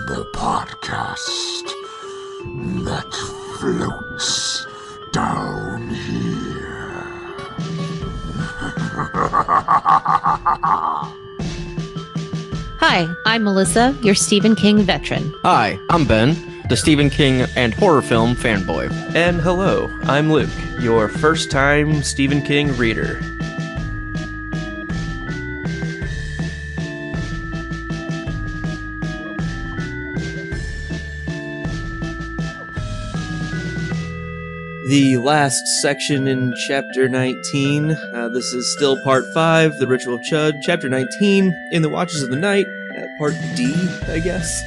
The podcast that floats down here. Hi, I'm Melissa, your Stephen King veteran. Hi, I'm Ben, the Stephen King and horror film fanboy. And hello, I'm Luke, your first-time Stephen King reader. The last section in Chapter 19. This is still Part 5, The Ritual of Chud. Chapter 19, In the Watches of the Night. Part D, I guess.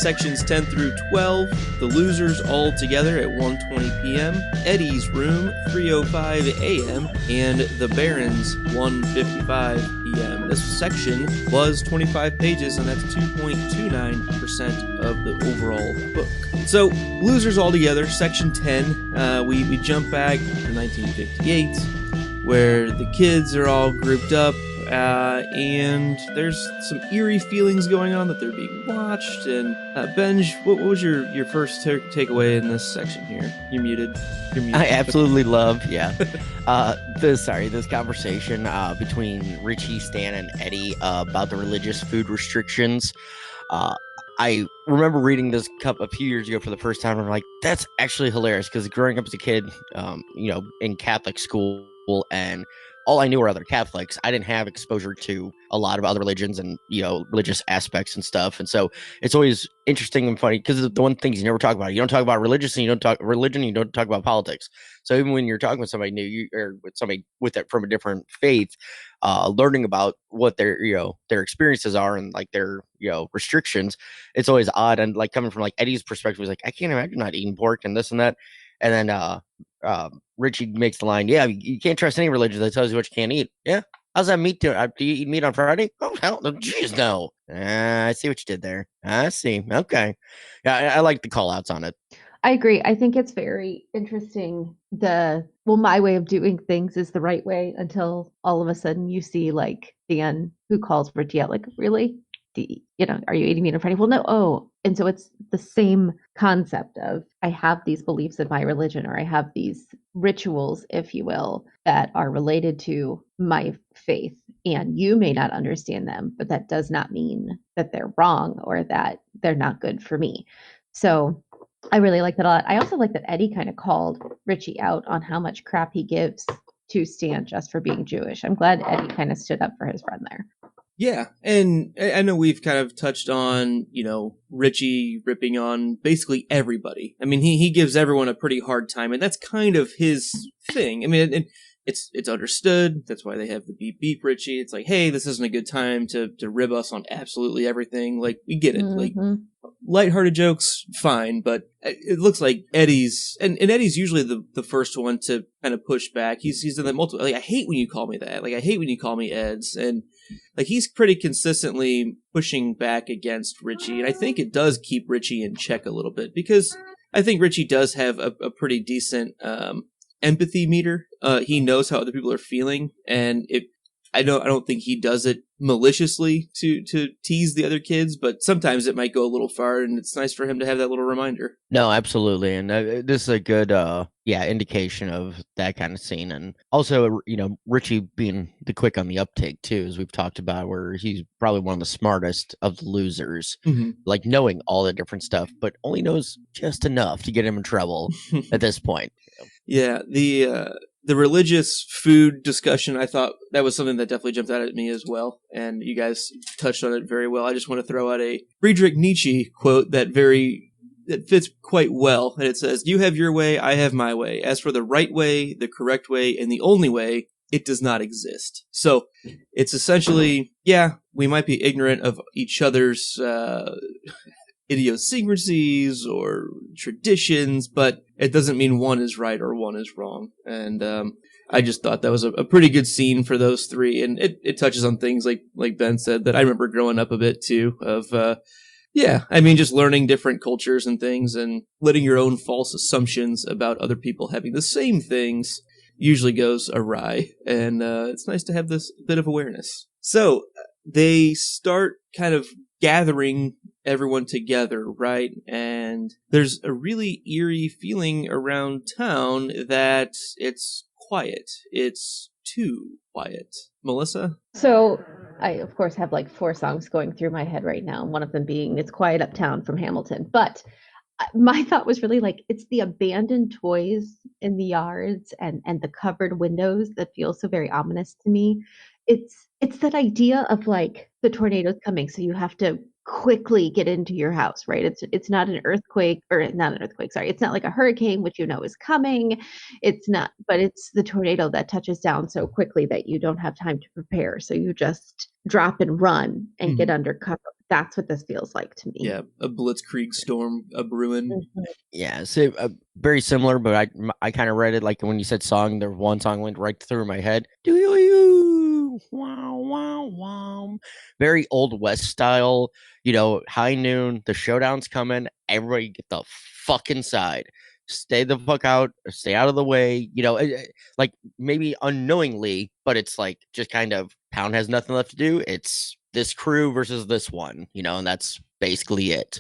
Sections 10 through 12. The Losers all together at 1:20 p.m. Eddie's Room, 3:05 a.m. And The Barrens, 1:55 p.m. This section was 25 pages, and that's 2.29% of the overall book. So, Losers all together, section 10. We jump back to 1958, where the kids are all grouped up, and there's some eerie feelings going on that they're being watched. And Benj, what was your first takeaway in this section here? You're muted. I absolutely love, this conversation between Richie, Stan, and Eddie about the religious food restrictions. I remember reading this a few years ago for the first time, and I'm like, that's actually hilarious, because growing up as a kid, in Catholic school, and all I knew were other Catholics. I didn't have exposure to a lot of other religions and, religious aspects and stuff. And so it's always interesting and funny, because the one things you never talk about, you don't talk about religious, and you don't talk religion, you don't talk about politics. So even when you're talking with somebody new, or with somebody from a different faith, learning about what their experiences are, and like their restrictions, it's always odd. And like coming from like Eddie's perspective, was like, I can't imagine not eating pork and this and that. And then Richie makes the line, yeah, you can't trust any religion that tells you what you can't eat. Yeah, how's that meat do? Do you eat meat on Friday? Oh hell no, jeez no. I see what you did there. I see. Okay, yeah, I like the call outs on it. I agree. I think it's very interesting. My way of doing things is the right way, until all of a sudden you see like Dan, who calls Richie out, like, really? Are you eating meat on Friday? Well, no. Oh, and so it's the same concept of, I have these beliefs in my religion, or I have these rituals, if you will, that are related to my faith, and you may not understand them, but that does not mean that they're wrong or that they're not good for me. So I really like that a lot. I also like that Eddie kind of called Richie out on how much crap he gives to Stan just for being Jewish. I'm glad Eddie kind of stood up for his friend there. Yeah, and I know we've kind of touched on, Richie ripping on basically everybody. I mean, he gives everyone a pretty hard time, and that's kind of his thing. I mean, it's understood. That's why they have the beep beep Richie. It's like, hey, this isn't a good time to rib us on absolutely everything. Like, we get it. Mm-hmm. Like, lighthearted jokes, fine, but it looks like Eddie's, and Eddie's usually the first one to kind of push back. He's done that multiple. Like, I hate when you call me that. Like, I hate when you call me Eds, and like, he's pretty consistently pushing back against Richie, and I think it does keep Richie in check a little bit, because I think Richie does have a pretty decent empathy meter. He knows how other people are feeling, and I don't think he does it maliciously to tease the other kids, but sometimes it might go a little far, and it's nice for him to have that little reminder. No, absolutely, and this is a good indication of that kind of scene. And also, Richie being the quick on the uptake too, as we've talked about, where he's probably one of the smartest of the losers, like knowing all the different stuff, but only knows just enough to get him in trouble at this point. Yeah, the religious food discussion, I thought that was something that definitely jumped out at me as well, and you guys touched on it very well. I just want to throw out a Friedrich Nietzsche quote that fits quite well, and it says, "You have your way, I have my way. As for the right way, the correct way, and the only way, it does not exist." So it's essentially, yeah, we might be ignorant of each other's idiosyncrasies or traditions, but it doesn't mean one is right or one is wrong. And I just thought that was a pretty good scene for those three, and it touches on things like Ben said that I remember growing up a bit too, of just learning different cultures and things, and letting your own false assumptions about other people having the same things usually goes awry, and it's nice to have this bit of awareness. So they start kind of gathering everyone together, right? And there's a really eerie feeling around town that it's quiet. It's too quiet. Melissa? So I, of course, have like 4 songs going through my head right now. One of them being "It's Quiet Uptown" from Hamilton. But my thought was really like it's the abandoned toys in the yards and the covered windows that feel so very ominous to me. It's that idea of like the tornado's coming, so you have to quickly get into your house, right? It's not an earthquake, or not an earthquake, sorry. It's not like a hurricane, which you know is coming. It's not, but it's the tornado that touches down so quickly that you don't have time to prepare. So you just drop and run and get under cover. That's what this feels like to me. Yeah, a blitzkrieg storm, a brewing. Mhm. Yeah, so very similar, but I kind of read it like when you said song, there one song went right through my head. Do you wow wow wow? Very old west style. High noon, the showdown's coming. Everybody get the fuck inside. Stay the fuck out. Stay out of the way. Like maybe unknowingly, but it's like just kind of town has nothing left to do. It's this crew versus this one, and that's basically it.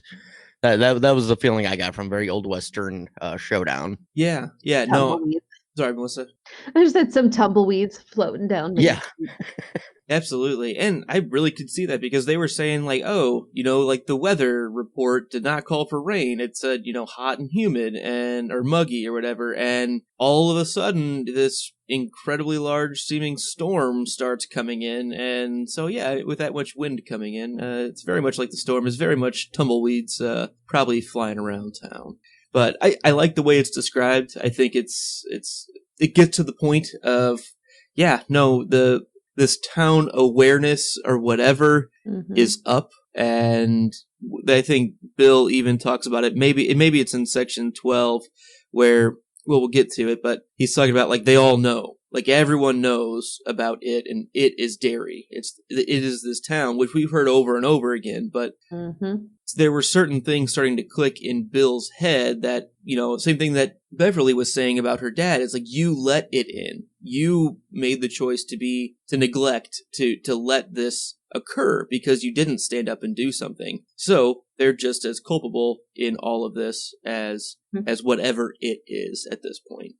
That was the feeling I got from very old western showdown. Yeah, no. Tumbleweeds. Sorry, Melissa. I just had some tumbleweeds floating down. Yeah. Absolutely. And I really could see that because they were saying like, oh, like the weather report did not call for rain. It said, hot and humid or muggy or whatever. And all of a sudden this incredibly large seeming storm starts coming in. And so, yeah, with that much wind coming in, it's very much like the storm is very much tumbleweeds, probably flying around town. But I like the way it's described. I think it gets to the point of, this town awareness or whatever is up. And I think Bill even talks about it. Maybe it's in section 12 where, we'll get to it, but he's talking about like they all know. Like everyone knows about it, and it is Derry. It is this town, which we've heard over and over again, but there were certain things starting to click in Bill's head that, same thing that Beverly was saying about her dad. It's like, you let it in. You made the choice to neglect, to let this occur because you didn't stand up and do something. So they're just as culpable in all of this as whatever it is at this point.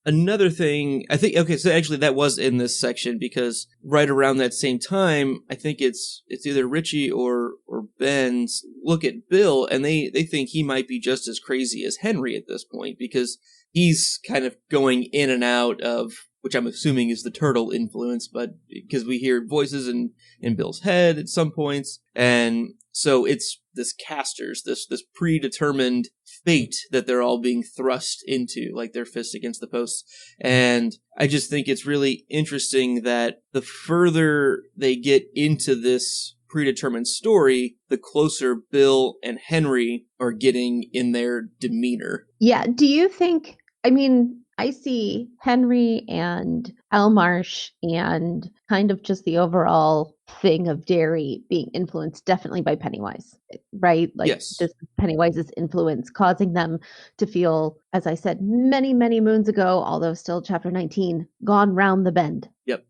Another thing, I think, okay, so actually that was in this section because right around that same time, I think it's either Richie or Ben's look at Bill and they think he might be just as crazy as Henry at this point because he's kind of going in and out of, which I'm assuming is the turtle influence, but because we hear voices in Bill's head at some points. And so it's this casters, this predetermined fate that they're all being thrust into, like their fists against the posts. And I just think it's really interesting that the further they get into this predetermined story, the closer Bill and Henry are getting in their demeanor. Yeah. Do you think, I see Henry and Elmarsh and kind of just the overall thing of Derry being influenced definitely by Pennywise, right? Like yes. This Pennywise's influence causing them to feel, as I said many, many moons ago, although still chapter 19, gone round the bend. Yep.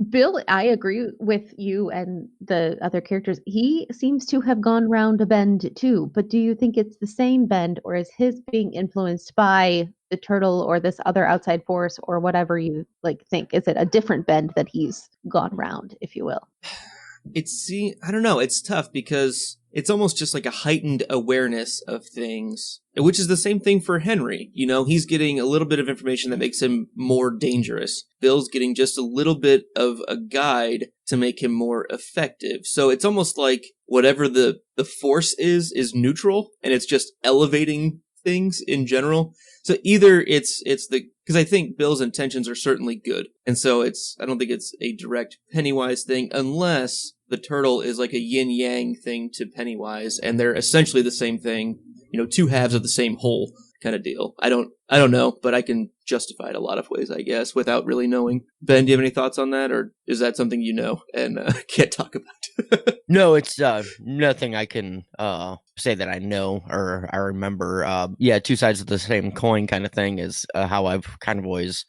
Bill, I agree with you and the other characters. He seems to have gone round a bend too, but do you think it's the same bend or is his being influenced by the turtle or this other outside force or whatever you think? Is it a different bend that he's gone round, if you will? I don't know. It's tough because it's almost just like a heightened awareness of things, which is the same thing for Henry. He's getting a little bit of information that makes him more dangerous. Bill's getting just a little bit of a guide to make him more effective. So it's almost like whatever the force is neutral and it's just elevating things in general. So either it's because I think Bill's intentions are certainly good. And so I don't think it's a direct Pennywise thing unless the turtle is like a yin yang thing to Pennywise and they're essentially the same thing, two halves of the same whole kind of deal. I don't know, but I can justify it a lot of ways, I guess, without really knowing. Ben, do you have any thoughts on that, or is that something you know and can't talk about? No, it's nothing I can say that I know or I remember. Two sides of the same coin kind of thing is how I've kind of always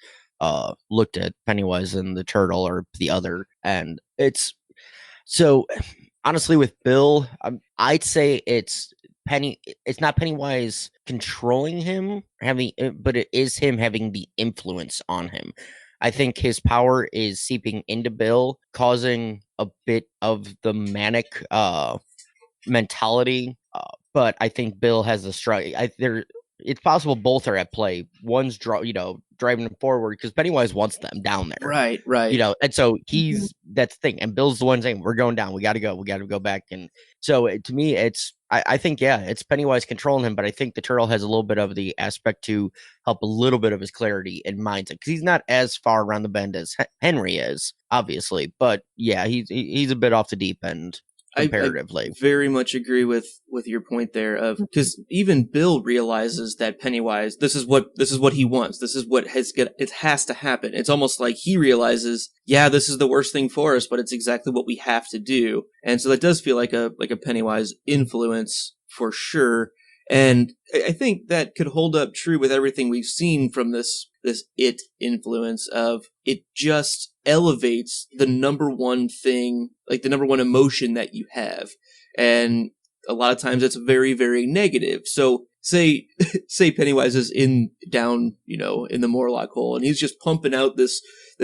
looked at Pennywise and the turtle or the other, and it's so. honestly, with Bill, I'd say it's It's not Pennywise controlling him, but it is him having the influence on him. I think his power is seeping into Bill, causing a bit of the manic mentality. But I think Bill has a struggle. It's possible both are at play. One's driving them forward because Pennywise wants them down there, Right, right. and so that's the thing. And Bill's the one saying, "We're going down. We got to go back." And so to me, I think it's Pennywise controlling him, but I think the turtle has a little bit of the aspect to help a little bit of his clarity and mindset because he's not as far around the bend as Henry is, obviously. But yeah, he's a bit off the deep end. Comparatively, I very much agree with your point there of because even Bill realizes that Pennywise, this is what he wants. This is what it has to happen. It's almost like he realizes, yeah, this is the worst thing for us, but it's exactly what we have to do. And so that does feel like a Pennywise influence for sure. And I think that could hold up true with everything we've seen from this it influence of it just elevates the number one thing, like the number one emotion that you have. And a lot of times it's very, very negative. So say Pennywise is down, in the Morlock hole and he's just pumping out this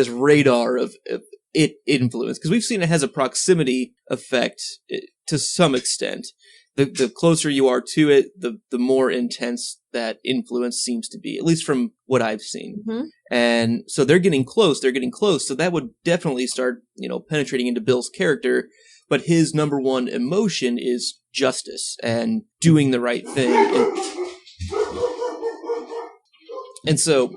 radar of it influence. Because we've seen it has a proximity effect to some extent. The closer you are to it, the more intense that influence seems to be, at least from what I've seen. Mm-hmm. And so they're getting close. So that would definitely start, penetrating into Bill's character. But his number one emotion is justice and doing the right thing. And so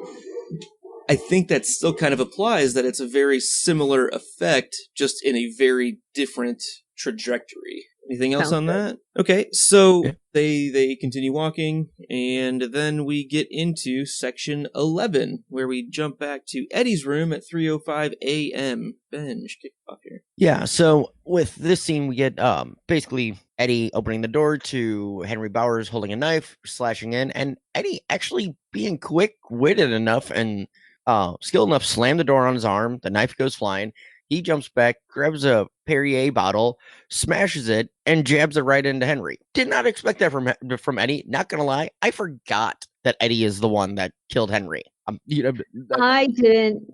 I think that still kind of applies, that it's a very similar effect, just in a very different trajectory. Anything else on that? Okay, so they continue walking, and then we get into section 11, where we jump back to Eddie's room at 3:05 a.m. Benj, kick off here. Yeah, so with this scene, we get basically Eddie opening the door to Henry Bowers holding a knife, slashing in, and Eddie actually being quick-witted enough and skilled enough, slam the door on his arm. The knife goes flying. He jumps back, grabs a Perrier bottle, smashes it, and jabs it right into Henry. Did not expect that from Eddie. Not gonna lie, I forgot that Eddie is the one that killed Henry. I didn't.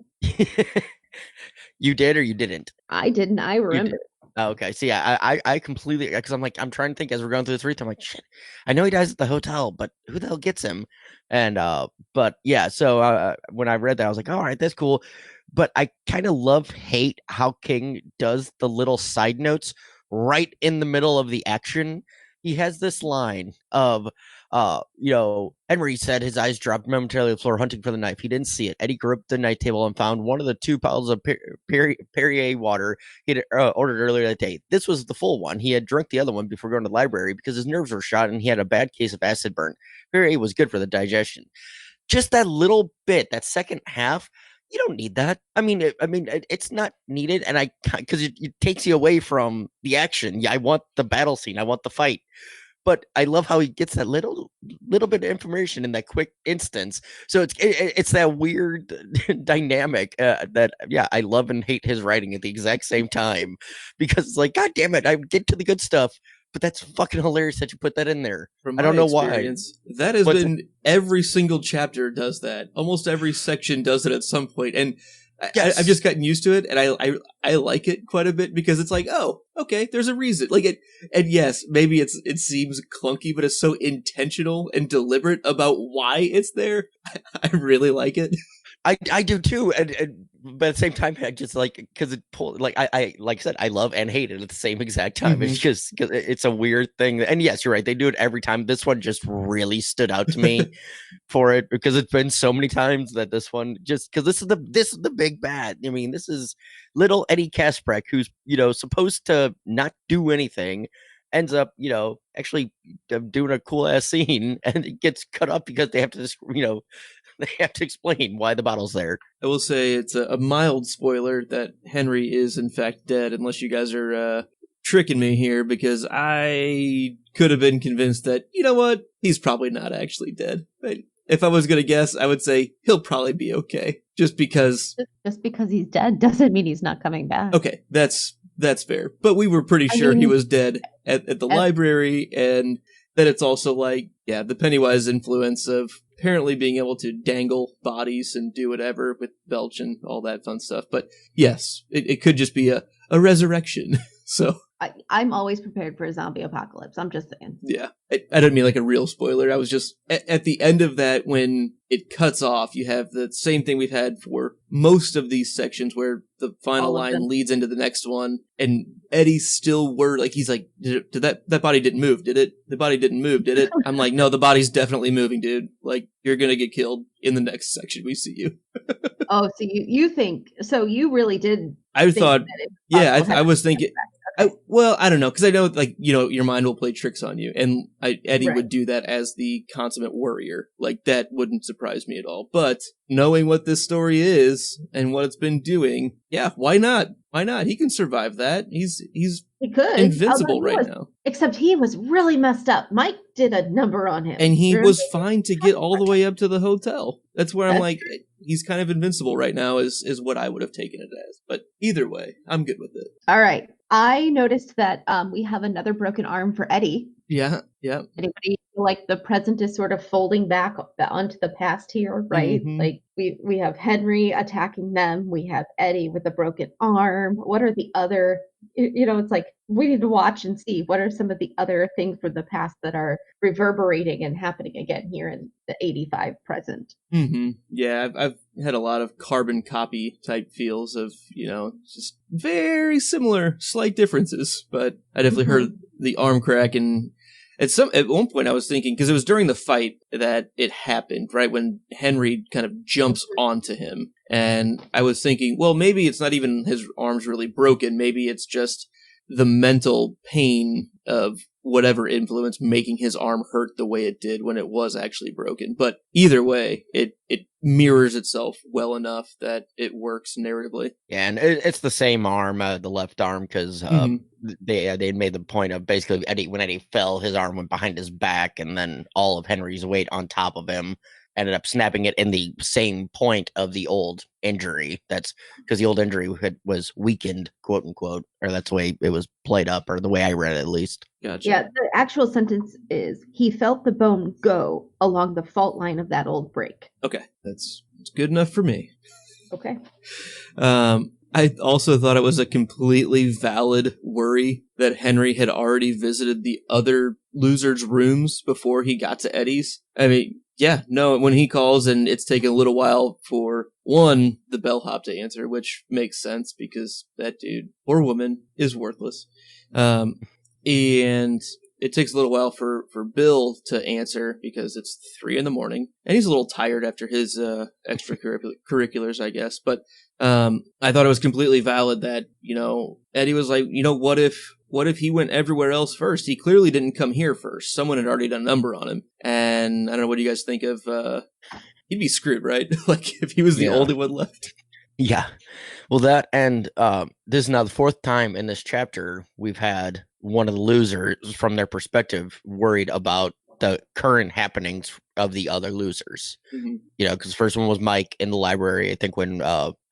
You did or you didn't? I didn't. I remember. Oh, okay. So yeah, I completely, because I'm trying to think as we're going through the three. I'm like, shit. I know he dies at the hotel, but who the hell gets him? And but yeah. So when I read that, I was like, all right, that's cool. But I kind of hate how King does the little side notes right in the middle of the action. He has this line of, Henry said his eyes dropped momentarily to the floor, hunting for the knife. He didn't see it. Eddie gripped the night table and found one of the 2 bottles of Perrier water he had ordered earlier that day. This was the full one. He had drunk the other one before going to the library because his nerves were shot and he had a bad case of acid burn. Perrier was good for the digestion. Just that little bit, that second half, you don't need that. I mean, it's not needed, and because it takes you away from the action. Yeah, I want the battle scene. I want the fight. But I love how he gets that little bit of information in that quick instance. So it's that weird dynamic that I love and hate his writing at the exact same time, because it's like, God damn it, I get to the good stuff, but that's fucking hilarious that you put that in there. From I don't know why. That has been every single chapter does that. Almost every section does it at some point, and I've just gotten used to it, and I like it quite a bit because it's like, oh, okay, there's a reason. Like it, and yes, maybe it seems clunky, but it's so intentional and deliberate about why it's there. I really like it. I do too, but at the same time, I just because it pulled I like I said, I love and hate it at the same exact time. It's just because it's a weird thing, and yes, you're right, they do it every time. This one just really stood out to me for it because it's been so many times that this one just because this is the big bad. I mean, this is little Eddie Kasprek, who's supposed to not do anything, ends up actually doing a cool ass scene, and it gets cut up because they have to just they have to explain why the bottle's there. I will say it's a mild spoiler that Henry is in fact dead, unless you guys are tricking me here, because I could have been convinced that, you know what, he's probably not actually dead. But if I was going to guess, I would say he'll probably be okay. Just because he's dead doesn't mean he's not coming back. Okay, that's That's fair. But we were pretty sure he mean, was dead at the library, and that it's also like, yeah, the Pennywise influence of apparently being able to dangle bodies and do whatever with Belch and all that fun stuff. But yes, it could just be a resurrection. So I'm always prepared for a zombie apocalypse. I'm just saying. yeah, I don't mean like a real spoiler. I was just at the end of that, when it cuts off, you have the same thing we've had for most of these sections where the final line leads into the next one, and Eddie's still he's like, did that body didn't move, did it? The body didn't move, did it? I'm like, no, the body's definitely moving, dude. Like, you're gonna get killed in the next section we see you. Oh, so you think, so you really did. I thought, yeah, I was thinking. I don't know, because I know, like, you know, your mind will play tricks on you, and Eddie would do that as the consummate warrior. Like, that wouldn't surprise me at all. But knowing what this story is and what it's been doing, yeah, why not? Why not? He can survive that. He could invincible right now. Except he was really messed up. Mike did a number on him, and he was fine to get all the way up to the hotel. That's where I'm like, he's kind of invincible right now. Is what I would have taken it as. But either way, I'm good with it. All right. I noticed that we have another broken arm for Eddie. Yeah. Anybody feel like the present is sort of folding back onto the past here, right? Mm-hmm. Like we have Henry attacking them. We have Eddie with a broken arm. What are the other, you know, it's like we need to watch and see what are some of the other things from the past that are reverberating and happening again here in the 85 present. Mm-hmm. Yeah, I've had a lot of carbon copy type feels of, you know, just very similar, slight differences. But I definitely heard the arm crack, and at one point I was thinking, because it was during the fight that it happened, right when Henry kind of jumps onto him, and I was thinking, well, maybe it's not even his arm's really broken. Maybe it's just the mental pain of whatever influence making his arm hurt the way it did when it was actually broken. But either way, it mirrors itself well enough that it works narratively. Yeah, and it's the same arm, the left arm, because they made the point of basically when Eddie fell, his arm went behind his back, and then all of Henry's weight on top of him ended up snapping it in the same point of the old injury. That's because the old injury was weakened, quote unquote, or that's the way it was played up, or the way I read it at least. Gotcha. Yeah, the actual sentence is, he felt the bone go along the fault line of that old break. Okay, that's good enough for me. Okay. I also thought it was a completely valid worry that Henry had already visited the other losers' rooms before he got to Eddie's. I mean, yeah, no, when he calls and it's taken a little while for, one, the bellhop to answer, which makes sense because that dude or woman is worthless. And it takes a little while for Bill to answer because it's 3 a.m. and he's a little tired after his extracurriculars, I guess. But I thought it was completely valid that, you know, Eddie was like, you know, what if he went everywhere else first? He clearly didn't come here first. Someone had already done a number on him. And I don't know, what do you guys think of, he'd be screwed, right? Like, if he was the only one left. Yeah. Well, that, and this is now the 4th time in this chapter we've had one of the losers, from their perspective, worried about the current happenings of the other losers. Mm-hmm. You know, because the first one was Mike in the library. I think when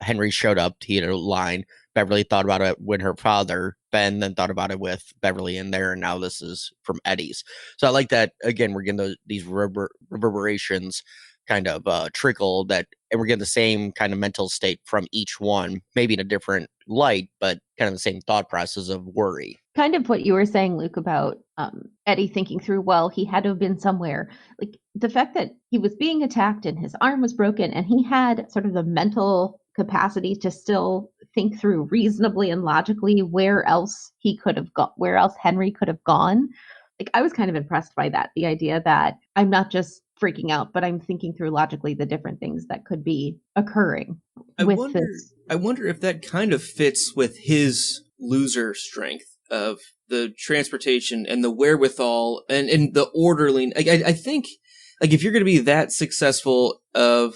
Henry showed up, he had a line. Beverly thought about it when her father, Ben, then thought about it with Beverly in there, and now this is from Eddie's. So I like that, again, we're getting these reverberations kind of trickle, that, and we're getting the same kind of mental state from each one, maybe in a different light, but kind of the same thought process of worry. Kind of what you were saying, Luke, about Eddie thinking through, well, he had to have been somewhere. Like, the fact that he was being attacked and his arm was broken, and he had sort of the mental capacity to still think through reasonably and logically where else he could have gone, where else Henry could have gone. Like, I was kind of impressed by that, the idea that I'm not just freaking out, but I'm thinking through logically the different things that could be occurring I wonder if that kind of fits with his loser strength of the transportation and the wherewithal and the orderly. I think, like, if you're going to be that successful of,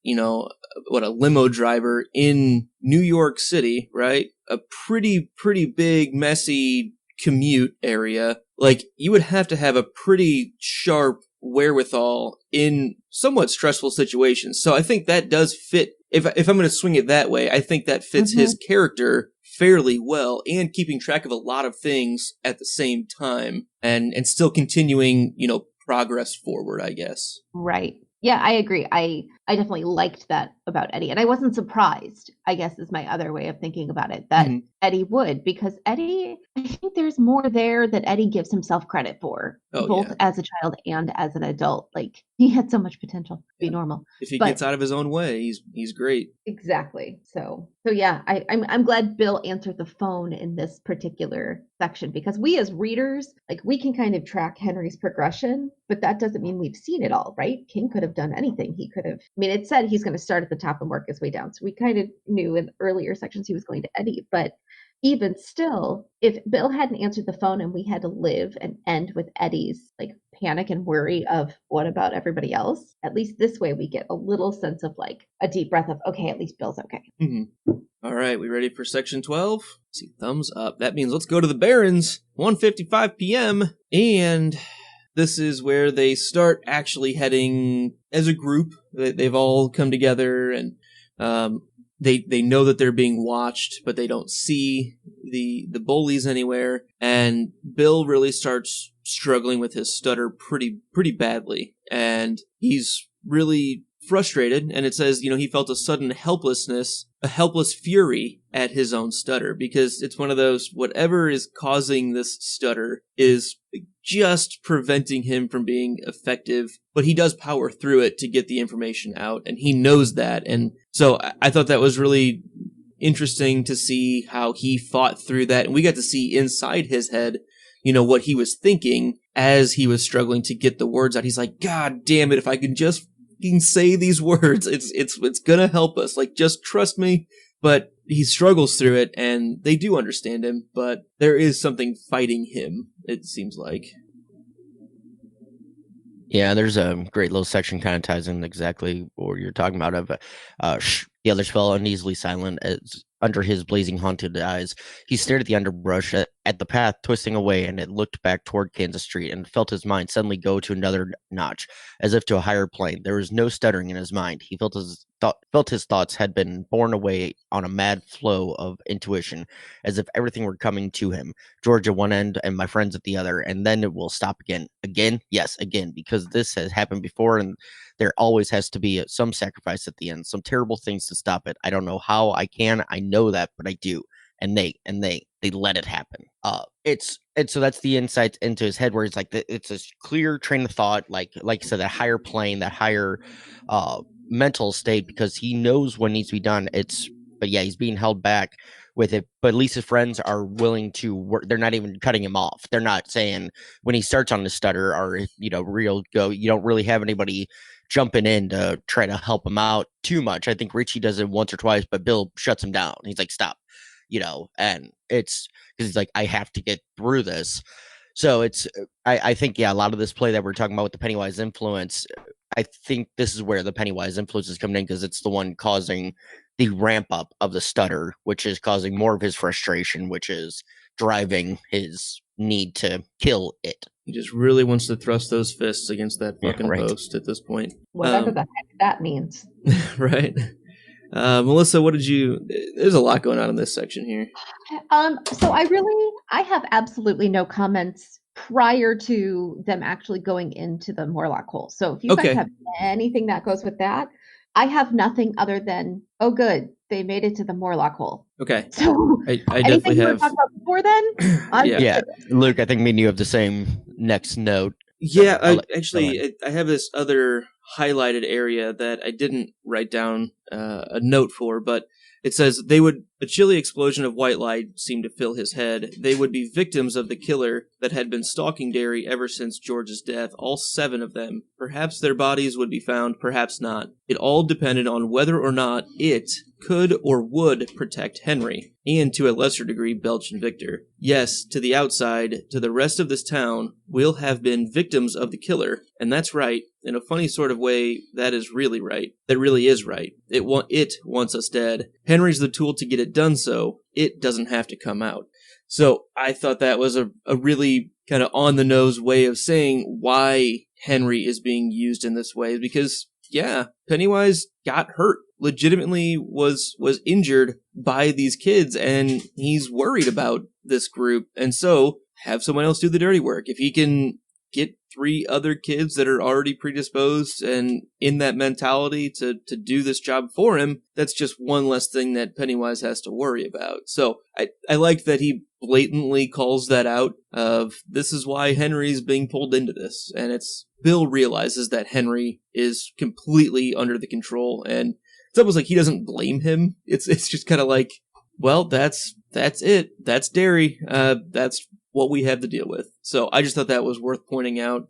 you know, what, a limo driver in New York City, right? A pretty big, messy commute area. Like, you would have to have a pretty sharp wherewithal in somewhat stressful situations. So I think that does fit. If I'm going to swing it that way, I think that fits his character fairly well and keeping track of a lot of things at the same time and still continuing, progress forward, I guess. Right. Yeah, I agree. I definitely liked that about Eddie. And I wasn't surprised, I guess is my other way of thinking about it, that Eddie would, because Eddie, I think there's more there that Eddie gives himself credit for, both as a child and as an adult. Like, he had so much potential to be normal. If he gets out of his own way, he's great. Exactly. So yeah, I'm glad Bill answered the phone in this particular section, because we as readers, like, we can kind of track Henry's progression, but that doesn't mean we've seen it all, right? King could have done anything. He could have, I mean, it said he's going to start at the top and work his way down. So we kind of knew in earlier sections he was going to Eddie, but even still, if Bill hadn't answered the phone and we had to live and end with Eddie's like panic and worry of what about everybody else, at least this way we get a little sense of like a deep breath of, okay, at least Bill's okay. Mm-hmm. All right, we ready for section 12? Let's see, thumbs up. That means let's go to the Barrens, 1:55 p.m. And this is where they start actually heading as a group. They've all come together, and they know that they're being watched, but they don't see the bullies anywhere. And Bill really starts struggling with his stutter pretty badly, and he's really frustrated. And it says, he felt a sudden helplessness, a helpless fury at his own stutter, because it's one of those, whatever is causing this stutter is just preventing him from being effective, but he does power through it to get the information out, and he knows that. And so I thought that was really interesting to see how he fought through that, and we got to see inside his head, what he was thinking as he was struggling to get the words out. He's like, God damn it, if I can just say these words, it's gonna help us, like, just trust me. But he struggles through it, and they do understand him, but there is something fighting him, it seems like. Yeah, there's a great little section kind of ties in exactly what you're talking about. Of the others fell uneasily silent as under his blazing haunted eyes. He stared at the underbrush, at the path twisting away, and it looked back toward Kansas Street, and felt his mind suddenly go to another notch, as if to a higher plane. There was no stuttering in his mind. He felt his thoughts had been borne away on a mad flow of intuition, as if everything were coming to him. George at one end and my friends at the other, and then it will stop again. Again? Yes, again, because this has happened before, and there always has to be some sacrifice at the end, some terrible things to stop it. I don't know how I know that, but I do. And they let it happen. So that's the insight into his head, where it's like it's a clear train of thought, like you said, that higher plane, that higher mental state, because he knows what needs to be done. But yeah, he's being held back with it. But at least his friends are willing to work. They're not even cutting him off. They're not saying when he starts on the stutter or real go. You don't really have anybody jumping in to try to help him out too much. I think Richie does it once or twice, but Bill shuts him down. He's like, stop, and it's because he's like, I have to get through this. So I think, a lot of this play that we're talking about with the Pennywise influence, I think this is where the Pennywise influence is coming in, because it's the one causing the ramp up of the stutter, which is causing more of his frustration, which is driving his need to kill it. He just really wants to thrust those fists against that fucking post at this point. Whatever the heck that means. Right. Melissa, there's a lot going on in this section here. So I have absolutely no comments prior to them actually going into the Morlock hole. So if you guys have anything that goes with that, I have nothing other than, oh, good, they made it to the Morlock hole. Okay. So I definitely have. Talk about before then? Yeah. Luke, I think me and you have the same next note. Yeah, I have this other highlighted area that I didn't write down a note for, but it says a chilly explosion of white light seemed to fill his head. They would be victims of the killer that had been stalking Derry ever since George's death, all 7 of them. Perhaps their bodies would be found, perhaps not. It all depended on whether or not it could or would protect Henry, and to a lesser degree Belch and Victor. Yes, to the outside, to the rest of this town, we'll have been victims of the killer, and that's right. In a funny sort of way, that is really right. That really is right. It wants us dead. Henry's the tool to get it done, so it doesn't have to come out. So I thought that was a really kind of on-the-nose way of saying why Henry is being used in this way, because yeah, Pennywise got hurt, legitimately was injured by these kids, and he's worried about this group. And so have someone else do the dirty work. If he can get 3 other kids that are already predisposed and in that mentality to do this job for him, that's just one less thing that Pennywise has to worry about. So I like that he blatantly calls that out of, this is why Henry's being pulled into this. And it's Bill realizes that Henry is completely under the control, and it's almost like he doesn't blame him. It's just kind of like, well, that's it. That's Derry. That's what we have to deal with. So I just thought that was worth pointing out,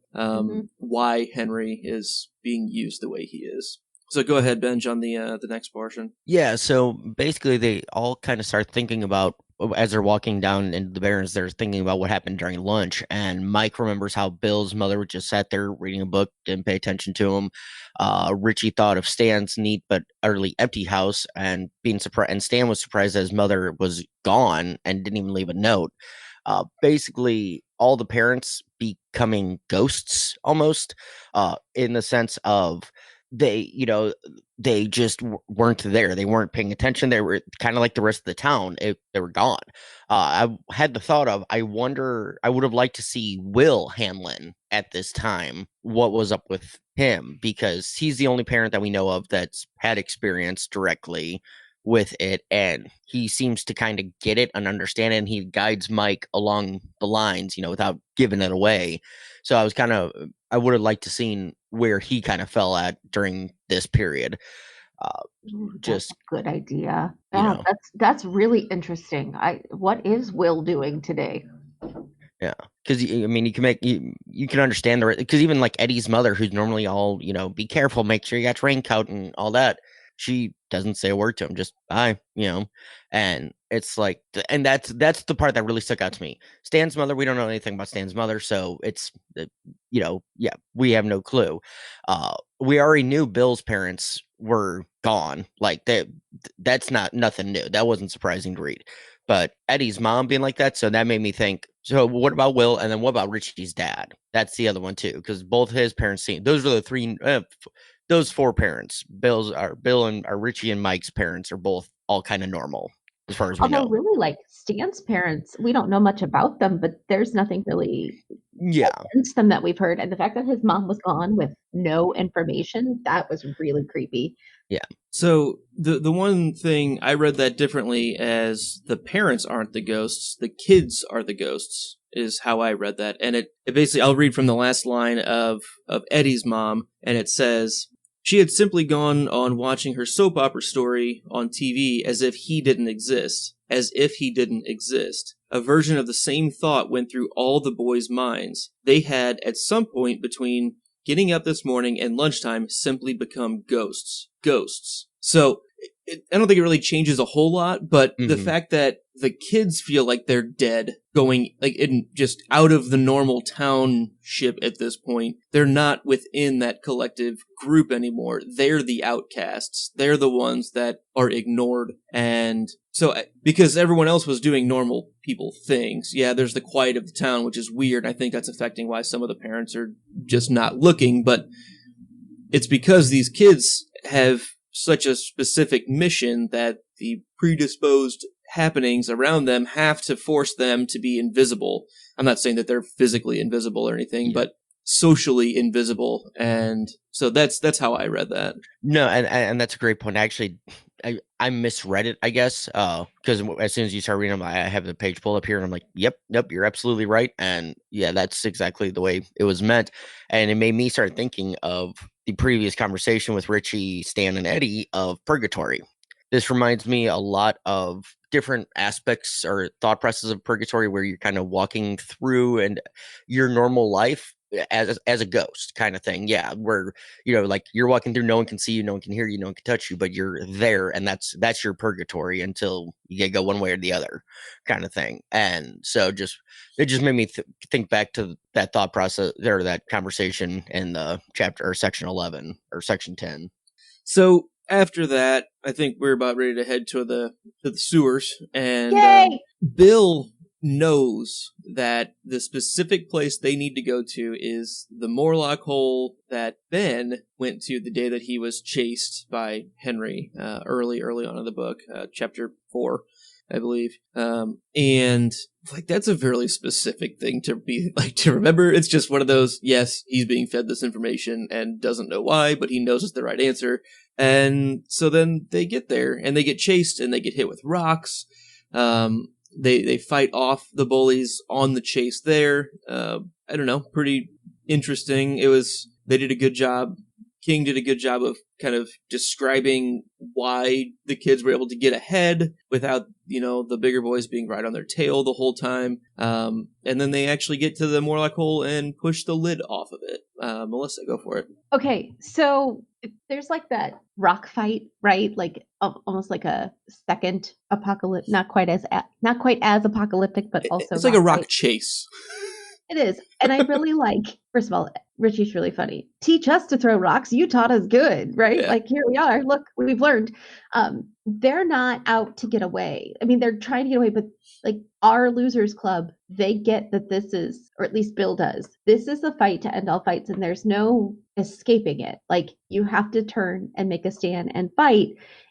why Henry is being used the way he is. So go ahead, Benj, on the next portion. Yeah, so basically they all kind of start thinking about, as they're walking down into the Barrens, they're thinking about what happened during lunch. And Mike remembers how Bill's mother just sat there reading a book, didn't pay attention to him. Richie thought of Stan's neat but utterly empty house and being surprised. And Stan was surprised that his mother was gone and didn't even leave a note. Basically, all the parents becoming ghosts almost, in the sense of they just weren't there. They weren't paying attention. They were kind of like the rest of the town. They were gone. I had the thought of, I wonder, I would have liked to see Will Hanlon at this time. What was up with him? Because he's the only parent that we know of that's had experience directly with it, and he seems to kind of get it and understand it, and he guides Mike along the lines, without giving it away. So I would have liked to seen where he kind of fell at during this period. Ooh, that's Just, a good idea. you Yeah, know, that's really interesting. What is Will doing today? yeah, because I mean, you can understand because even like Eddie's mother, who's normally all, be careful, make sure you got your raincoat and all that, she doesn't say a word to him, just bye, and it's like, and that's the part that really stuck out to me. Stan's mother, we don't know anything about Stan's mother, so it's, yeah, we have no clue. We already knew Bill's parents were gone, like that's nothing new. That wasn't surprising to read. But Eddie's mom being like that, so that made me think, so what about Will? And then what about Richie's dad? That's the other one too, because both his parents those are the 3, those 4 parents. Bill and Richie and Mike's parents are both all kind of normal as far as we Although know. really, like Stan's parents, we don't know much about them, but there's nothing really Yeah, against them that we've heard. And the fact that his mom was gone with no information, that was really creepy. yeah. So the one thing I read that differently as the parents aren't the ghosts, the kids are the ghosts, is how I read that. And it basically, I'll read from the last line of Eddie's mom, and it says, she had simply gone on watching her soap opera story on TV as if he didn't exist. As if he didn't exist. A version of the same thought went through all the boys' minds. They had, at some point between getting up this morning and lunchtime, simply become ghosts. Ghosts. So, I don't think it really changes a whole lot, but the fact that the kids feel like they're dead, going like in just out of the normal township at this point, they're not within that collective group anymore. They're the outcasts. They're the ones that are ignored. And so, because everyone else was doing normal people things, yeah, there's the quiet of the town, which is weird. I think that's affecting why some of the parents are just not looking, but it's because these kids have such a specific mission that the predisposed happenings around them have to force them to be invisible. I'm not saying that they're physically invisible or anything, but socially invisible. And so that's how I read that. No, and that's a great point. Actually, I misread it, I guess, because as soon as you start reading them, I have the page pulled up here, and I'm like, yep, you're absolutely right, and yeah, that's exactly the way it was meant, and it made me start thinking of the previous conversation with Richie, Stan, and Eddie of Purgatory. This reminds me a lot of different aspects or thought processes of Purgatory, where you're kind of walking through and your normal life as a ghost kind of thing. Yeah, where like you're walking through, no one can see you, no one can hear you, no one can touch you, but you're there, and that's your purgatory until you go one way or the other kind of thing. And so it just made me think back to that thought process or that conversation in the chapter or section 11 or section 10. So after that, I think we're about ready to head to the sewers, and Yay! Bill knows that the specific place they need to go to is the Morlock hole that Ben went to the day that he was chased by Henry, early on in the book, chapter 4, I believe. And like, that's a fairly specific thing to be like, to remember. It's just one of those, yes, he's being fed this information and doesn't know why, but he knows it's the right answer. And so then they get there and they get chased and they get hit with rocks. They fight off the bullies on the chase there. I don't know, pretty interesting. They did a good job. King did a good job of kind of describing why the kids were able to get ahead without, the bigger boys being right on their tail the whole time. And then they actually get to the Morlock hole and push the lid off of it. Melissa, go for it. Okay, so there's like that rock fight, right? Like almost like a second apocalypse, not quite as apocalyptic, but also It's like a rock fight. chase. It is. And I really first of all, Richie's really funny. Teach us to throw rocks. You taught us good, right? Yeah. Like, here we are. Look, we've learned. They're not out to get away. I mean, they're trying to get away, but like our losers club, they get that this is, or at least Bill does, this is the fight to end all fights and there's no escaping it. Like, you have to turn and make a stand and fight,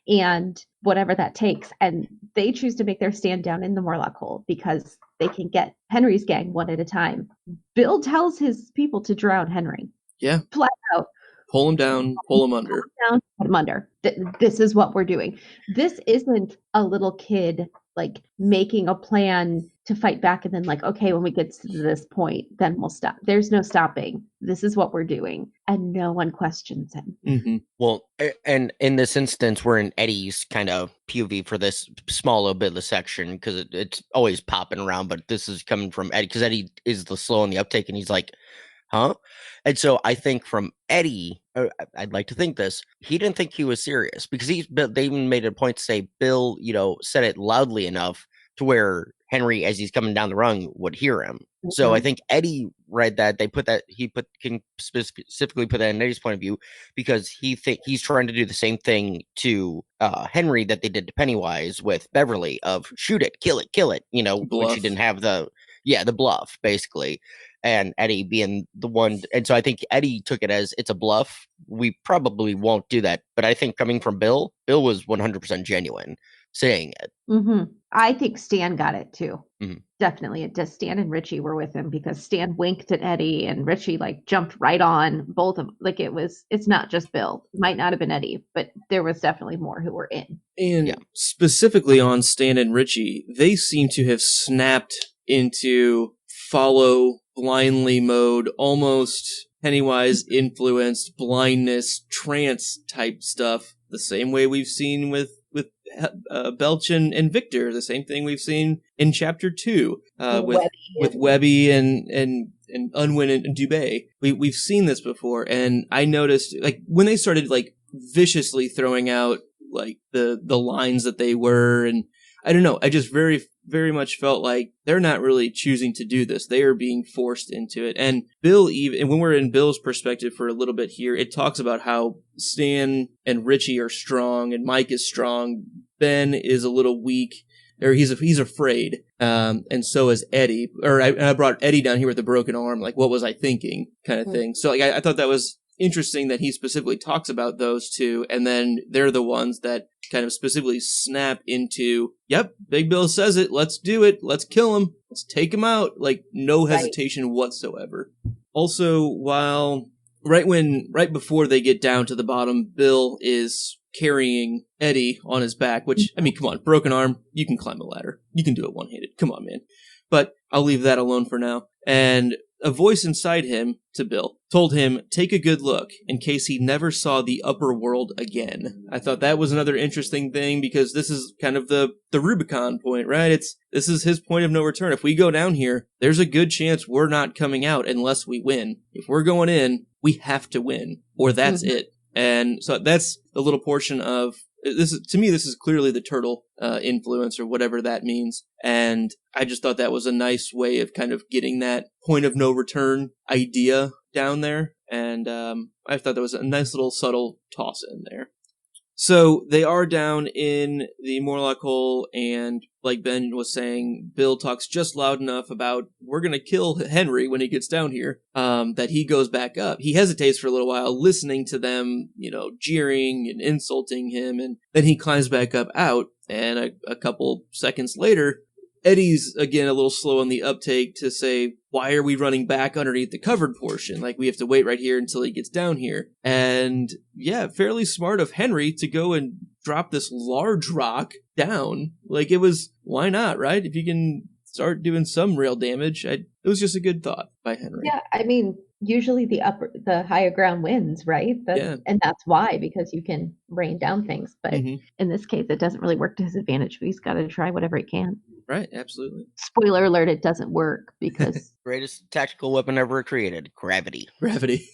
and whatever that takes. And they choose to make their stand down in the Morlock hole because they can get Henry's gang one at a time. Bill tells his people to drown Henry. Yeah. Flat out. Pull him down, pull him under. Down, put him under. This is what we're doing. This isn't a little kid like making a plan to fight back and then like, okay, when we get to this point, then we'll stop. There's no stopping. This is what we're doing. And no one questions him. Mm-hmm. Well, and in this instance, we're in Eddie's kind of POV for this small little bit of the section, because it's always popping around, but this is coming from Eddie, because Eddie is the slow on the uptake, and he's like, huh? And so I think from Eddie, I'd like to think this, he didn't think he was serious, because they even made a point to say Bill, said it loudly enough to where Henry, as he's coming down the rung, would hear him. Mm-hmm. So I think Eddie read that. King specifically put that in Eddie's point of view, because he's trying to do the same thing to Henry that they did to Pennywise with Beverly of shoot it, kill it, Bluff. which he didn't have the bluff, basically. And Eddie being the one. And so I think Eddie took it as it's a bluff. We probably won't do that. But I think coming from Bill was 100% genuine saying it. Mm-hmm. I think Stan got it too. Mm-hmm. Definitely. Stan and Richie were with him, because Stan winked at Eddie and Richie jumped right on both of them. It's not just Bill. It might not have been Eddie, but there was definitely more who were in. And specifically on Stan and Richie, they seem to have snapped into follow blindly mode, almost Pennywise influenced blindness, trance type stuff, the same way we've seen with Belch and Victor, the same thing we've seen in chapter 2 with Webby and Unwin and Dubé. We've seen this before, and I noticed when they started viciously throwing out the lines that they were, and I don't know, I just very, very much felt like they're not really choosing to do this. They are being forced into it. And Bill, and when we're in Bill's perspective for a little bit here, it talks about how Stan and Richie are strong and Mike is strong. Ben is a little weak, or he's afraid. And so is Eddie. I brought Eddie down here with a broken arm. What was I thinking? Kind of thing. So I thought that was interesting that he specifically talks about those two, and then they're the ones that kind of specifically snap into, yep, Big Bill says it, let's do it, let's kill him, let's take him out, no hesitation whatsoever. Also, right before they get down to the bottom, Bill is carrying Eddie on his back, which, I mean, come on, broken arm, you can climb a ladder, you can do it one-handed, come on, man. But I'll leave that alone for now. And a voice inside him, to Bill, told him, take a good look, in case he never saw the upper world again. I thought that was another interesting thing, because this is kind of the Rubicon point, right? This is his point of no return. If we go down here, there's a good chance we're not coming out unless we win. If we're going in, we have to win, or that's it. And so that's the little portion of this. To me, this is clearly the turtle influence, or whatever that means. And I just thought that was a nice way of kind of getting that point of no return idea down there. And I thought that was a nice little subtle toss in there. So they are down in the Morlock hole, and like Ben was saying, Bill talks just loud enough about we're going to kill Henry when he gets down here, that he goes back up. He hesitates for a little while, listening to them, jeering and insulting him, and then he climbs back up out, and a couple seconds later, Eddie's again a little slow on the uptake to say, why are we running back underneath the covered portion? Like, we have to wait right here until he gets down here. And yeah, fairly smart of Henry to go and drop this large rock down. Like, it was, why not, right? If you can start doing some real damage, it was just a good thought by Henry. Yeah, I mean, usually the higher ground wins, right? And that's why, because you can rain down things. But in this case, it doesn't really work to his advantage. But he's got to try whatever he can. Right, absolutely. Spoiler alert, it doesn't work because... Greatest tactical weapon ever created, gravity. Gravity.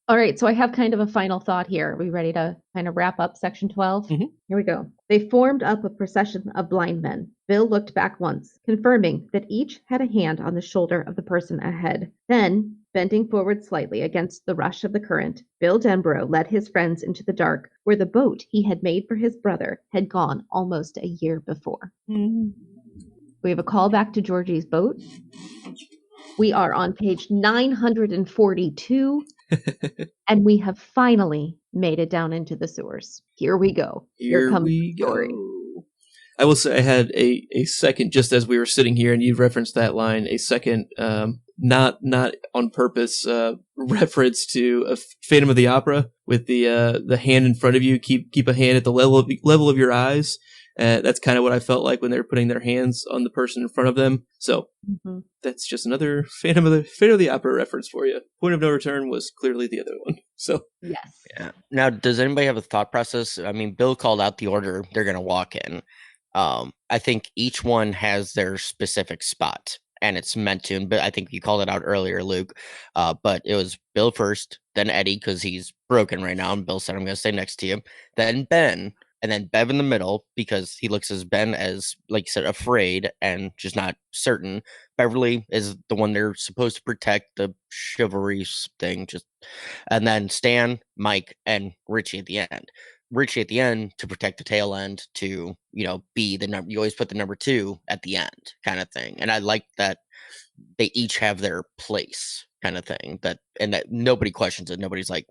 All right, so I have kind of a final thought here. Are we ready to kind of wrap up section 12? Mm-hmm. Here we go. They formed up a procession of blind men. Bill looked back once, confirming that each had a hand on the shoulder of the person ahead. Then, bending forward slightly against the rush of the current, Bill Denborough led his friends into the dark, where the boat he had made for his brother had gone almost a year before. Mm-hmm. We have a call back to Georgie's boat. We are on page 942. And we have finally made it down into the sewers. Here we go. Here comes the story. I will say I had a second, just as we were sitting here and you referenced that line, a second, not on purpose, reference to Phantom of the Opera with the hand in front of you. Keep a hand at the level of your eyes. That's kind of what I felt like when they were putting their hands on the person in front of them. So that's just another Phantom of the Opera reference for you. Point of No Return was clearly the other one. So yes. Yeah. Now, does anybody have a thought process? I mean, Bill called out the order they're going to walk in. I think each one has their specific spot, and it's meant to. But I think you called it out earlier, Luke. But it was Bill first, then Eddie because he's broken right now, and Bill said, "I'm going to stay next to you." Then Ben. And then Bev in the middle, because he looks as Ben as, like you said, afraid and just not certain. Beverly is the one they're supposed to protect, the chivalry thing. And then Stan, Mike, and Richie at the end. Richie at the end to protect the tail end, to, be the number. You always put the number 2 at the end, kind of thing. And I like that they each have their place, kind of thing, that nobody questions it. Nobody's like,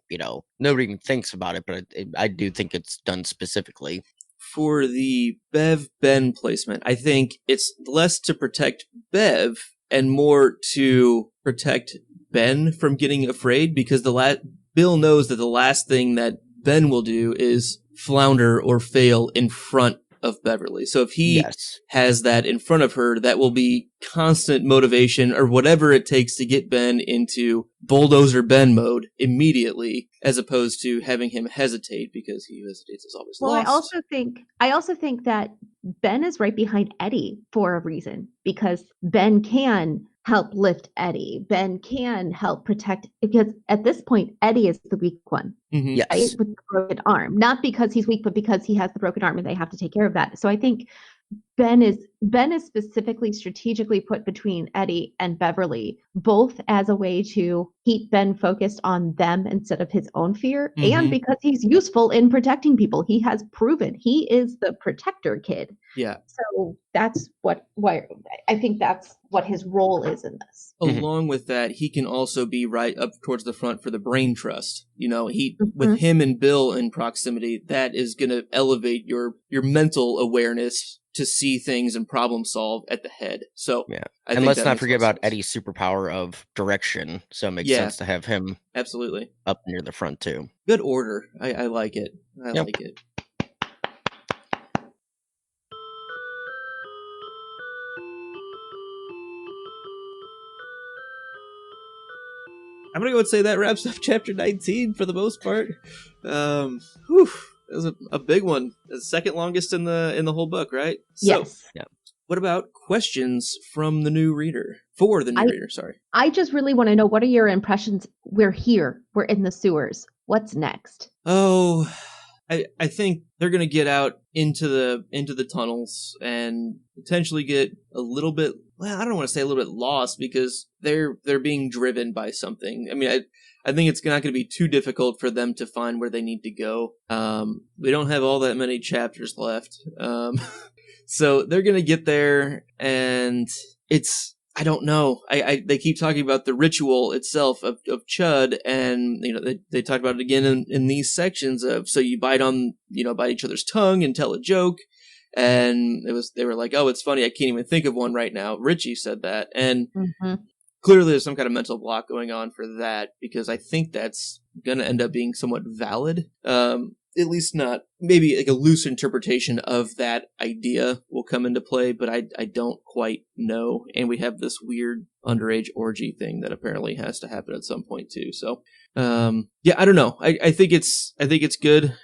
nobody even thinks about it, but I do think it's done specifically. For the Bev Ben placement, I think it's less to protect Bev and more to protect Ben from getting afraid, because Bill knows that the last thing that Ben will do is flounder or fail in front of Beverly. So if he has that in front of her, that will be constant motivation or whatever it takes to get Ben into bulldozer Ben mode immediately, as opposed to having him hesitate, because he who hesitates is always lost. I also think that Ben is right behind Eddie for a reason, because Ben can help lift Eddie. Ben can help protect, because at this point, Eddie is the weak one. Mm-hmm. Yes. Right? With the broken arm. Not because he's weak, but because he has the broken arm and they have to take care of that. So I think Ben is specifically strategically put between Eddie and Beverly, both as a way to keep Ben focused on them instead of his own fear, and because he's useful in protecting people. He has proven he is the protector kid. Yeah. So that's why I think that's what his role is in this. Along with that, he can also be right up towards the front for the brain trust. With him and Bill in proximity, that is going to elevate your mental awareness to see things and problem solve at the head. So yeah, and let's not forget about Eddie's superpower of direction. So it makes sense to have him absolutely up near the front too. Good order. I like it. I like it. I'm gonna go and say that wraps up chapter 19 for the most part. That was a big one. The second longest in the whole book, right? Yes. So, what about questions from the new reader? For the new reader, sorry. I just really want to know, what are your impressions? We're here. We're in the sewers. What's next? Oh, I think they're going to get out into the tunnels and potentially get a little bit. Well, I don't want to say a little bit lost because they're being driven by something. I mean, I think it's not going to be too difficult for them to find where they need to go. We don't have all that many chapters left, so they're going to get there, and I don't know. They keep talking about the ritual itself of Chud, and they talk about it again in these sections of, so you bite each other's tongue and tell a joke, and they were like, oh, it's funny, I can't even think of one right now. Richie said that, and clearly there's some kind of mental block going on for that, because I think that's gonna end up being somewhat valid. At least not, maybe like a loose interpretation of that idea will come into play, but I don't quite know. And we have this weird underage orgy thing that apparently has to happen at some point too. So, yeah, I don't know. I think it's good.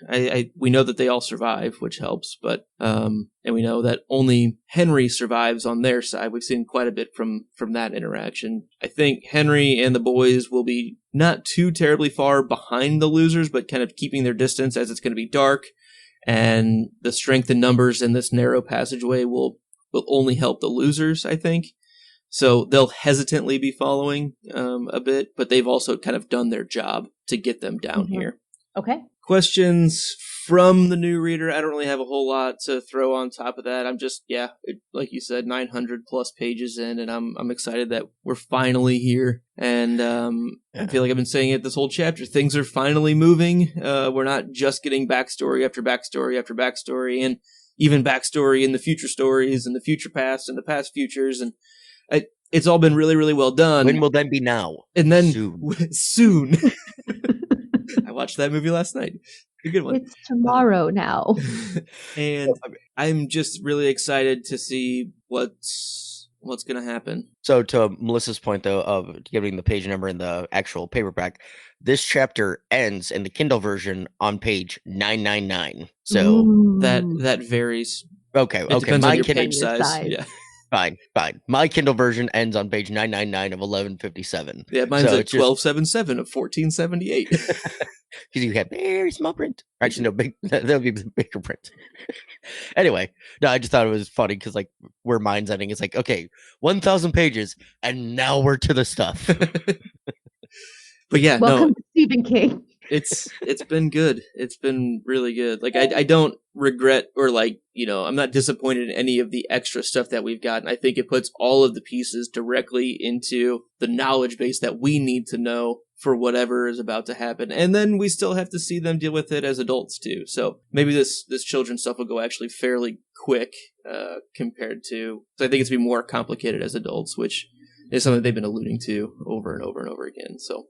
We know that they all survive, which helps, but, and we know that only Henry survives on their side. We've seen quite a bit from that interaction. I think Henry and the boys will be not too terribly far behind the losers, but kind of keeping their distance, as it's going to be dark, and the strength in numbers in this narrow passageway will only help the losers, I think. So they'll hesitantly be following a bit, but they've also kind of done their job to get them down here. Okay. Questions from the new reader? I don't really have a whole lot to throw on top of that. I'm just, like you said, 900 plus pages in, and I'm excited that we're finally here. And I feel like I've been saying it this whole chapter. Things are finally moving. We're not just getting backstory after backstory after backstory, and even backstory in the future stories and the future past and the past futures, and it's all been really, really well done. When will then be now? And then Soon. I watched that movie last night. A good one. It's tomorrow now. And I'm just really excited to see what's going to happen. So to Melissa's point, though, of giving the page number in the actual paperback, this chapter ends in the Kindle version on page 999. So that varies. Okay. It depends on your page size. Yeah. Fine. My Kindle version ends on page 999 of 1157. Yeah, mine's at 1277 of 1478. Because you have very small print. Actually, no, big. That'll be bigger print. Anyway, no, I just thought it was funny because like where mine's ending, it's like, okay, 1,000 pages, and now we're to the stuff. But yeah, welcome to Stephen King. It's been good. It's been really good. Like I don't regret, or I'm not disappointed in any of the extra stuff that we've gotten. I think it puts all of the pieces directly into the knowledge base that we need to know for whatever is about to happen. And then we still have to see them deal with it as adults too. So maybe this children's stuff will go actually fairly quick compared to, so I think it's be more complicated as adults, which is something they've been alluding to over and over and over again. So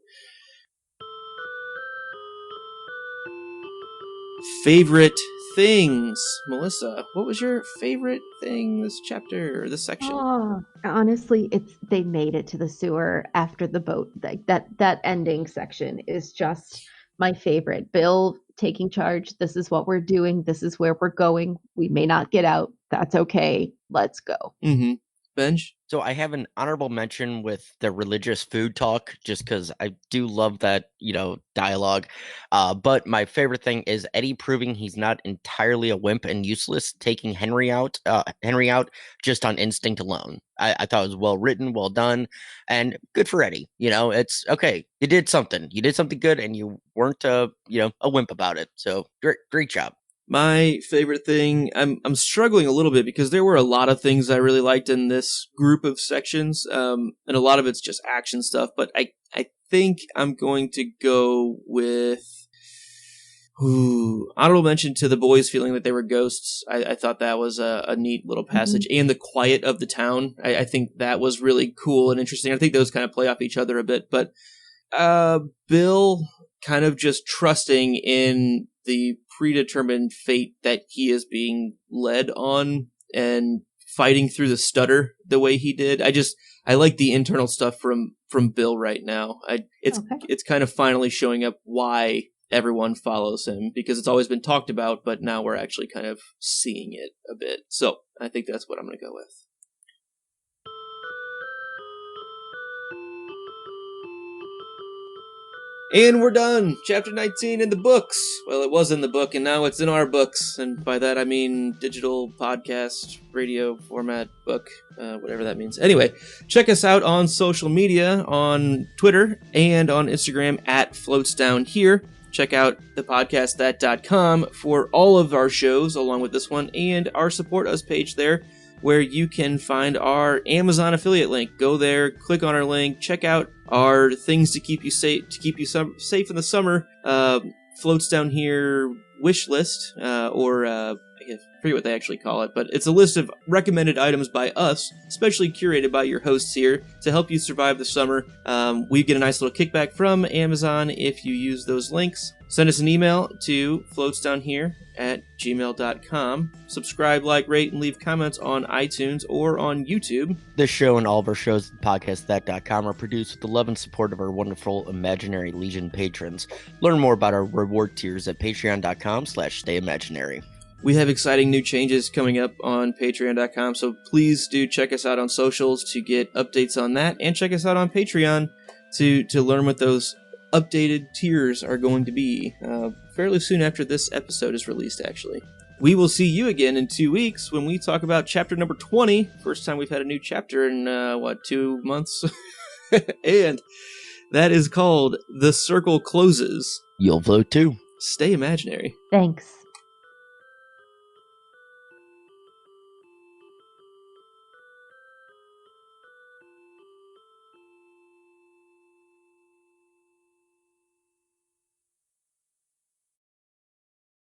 favorite things, Melissa, what was your favorite thing this chapter or this section? Honestly, they made it to the sewer after the boat. Like that ending section is just my favorite. Bill taking charge. This is what we're doing. This is where we're going. We may not get out. That's okay. Let's go. Mm-hmm. Benj? So I have an honorable mention with the religious food talk, just because I do love that, dialogue. But my favorite thing is Eddie proving he's not entirely a wimp and useless, taking Henry out just on instinct alone. I thought it was well written, well done, and good for Eddie. It's okay. You did something. You did something good, and you weren't a wimp about it. So great job. My favorite thing, I'm struggling a little bit because there were a lot of things I really liked in this group of sections, and a lot of it's just action stuff, but I think I'm going to go with honorable mention to the boys feeling that they were ghosts. I thought that was a neat little passage, and the quiet of the town. I think that was really cool and interesting. I think those kind of play off each other a bit, but Bill kind of just trusting in the predetermined fate that he is being led on and fighting through the stutter the way he did. I like the internal stuff from Bill right now. It's kind of finally showing up why everyone follows him, because it's always been talked about, but now we're actually kind of seeing it a bit. So I think that's what I'm going to go with. And we're done. Chapter 19 in the books. Well, it was in the book, and now it's in our books. And by that, I mean digital podcast, radio format, book, whatever that means. Anyway, check us out on social media, on Twitter, and on Instagram at FloatsDownHere. Check out thepodcastthat.com for all of our shows, along with this one, and our Support Us page there, where you can find our Amazon affiliate link. Go there, click on our link, check out our things to keep you safe, safe in the summer. Floats Down Here wish list, or I forget what they actually call it, but it's a list of recommended items by us, specially curated by your hosts here to help you survive the summer. We get a nice little kickback from Amazon if you use those links. Send us an email to floatsdownhere@gmail.com. Subscribe, like, rate, and leave comments on iTunes or on YouTube. This show and all of our shows at podcastthat.com are produced with the love and support of our wonderful Imaginary Legion patrons. Learn more about our reward tiers at patreon.com/stayimaginary. We have exciting new changes coming up on patreon.com, so please do check us out on socials to get updates on that, and check us out on Patreon to learn what those updated tiers are going to be fairly soon after this episode is released, actually. We will see you again in 2 weeks when we talk about chapter number 20. First time we've had a new chapter in, 2 months? And that is called The Circle Closes. You'll float too. Stay imaginary. Thanks.